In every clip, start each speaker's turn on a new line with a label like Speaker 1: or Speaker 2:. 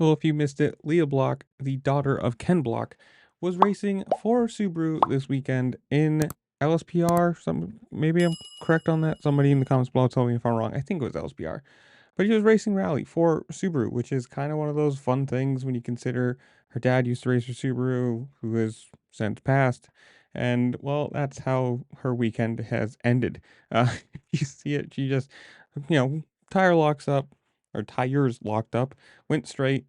Speaker 1: Well, if you missed it, Leah Block, the daughter of Ken Block, was racing for Subaru this weekend in LSPR. Maybe I'm correct on that. Somebody in the comments below tell me if I'm wrong. I think it was LSPR. But she was racing rally for Subaru, which is kind of one of those fun things when you consider her dad used to race for Subaru, who has since passed. And well, that's how her weekend has ended. You see it, she just, you know, tire locks up, or tires locked up, went straight,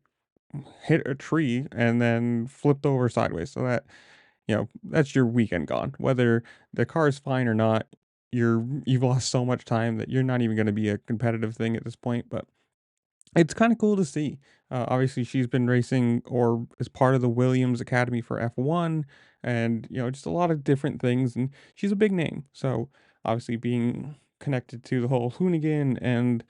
Speaker 1: hit a tree, and then flipped over sideways. So that, that's your weekend gone. Whether the car is fine or not, you've lost so much time that you're not even going to be a competitive thing at this point. But it's kind of cool to see. Obviously, she's been racing or is part of the Williams Academy for F1, and just a lot of different things. And she's a big name, so obviously being connected to the whole Hoonigan and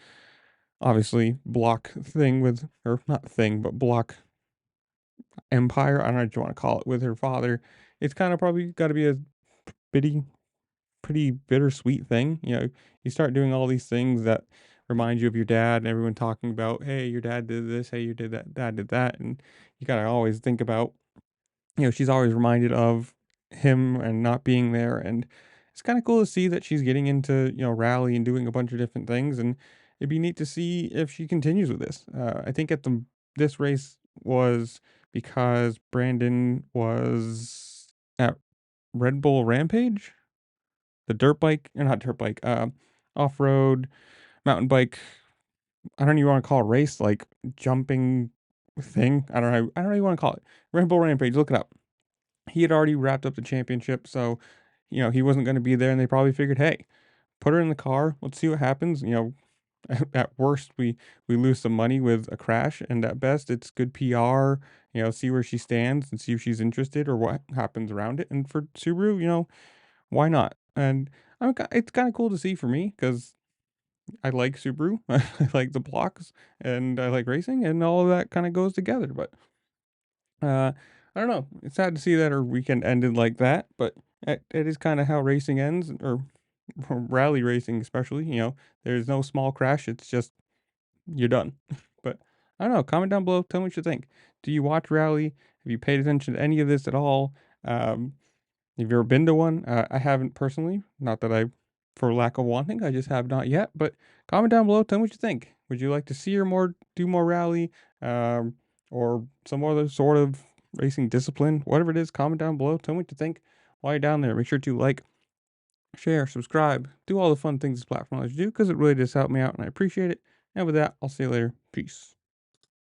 Speaker 1: obviously block thing with, or not thing, but block empire. I don't know what you want to call it, with her father. It's kind of probably got to be a bitty pretty bittersweet thing. You start doing all these things that remind you of your dad, and everyone talking about, hey, your dad did this, hey, you did that, dad did that. And you gotta always think about, she's always reminded of him and not being there. And it's kind of cool to see that she's getting into, rally and doing a bunch of different things. And it'd be neat to see if she continues with this. I think this race was because Brandon was at Red Bull Rampage, the dirt bike, or not dirt bike, off-road mountain bike. I don't even want to call it race, like jumping thing. I don't even want to call it Rainbow Rampage. Look it up. He had already wrapped up the championship, so he wasn't going to be there, and they probably figured, hey, put her in the car. Let's see what happens. At worst we lose some money with a crash, and at best it's good PR. See where she stands and see if she's interested or what happens around it. And for Subaru, why not? And it's kind of cool to see for me because I like Subaru, I like the blocks, and I like racing, and all of that kind of goes together. But uh, I don't know. It's sad to see that our weekend ended like that, but it is kind of how racing ends, or rally racing especially. There's no small crash. It's just you're done. But I don't know. Comment down below. Tell me what you think. Do you watch rally? Have you paid attention to any of this at all? Um, have you ever been to one? I haven't personally. Not that I, for lack of wanting, I just have not yet. But comment down below. Tell me what you think. Would you like to see her do more rally, um, or some other sort of racing discipline? Whatever it is, comment down below. Tell me what you think. While you're down there, make sure to like, share, subscribe, do all the fun things this platform allows you to do, because it really does help me out, and I appreciate it. And with that, I'll see you later. Peace.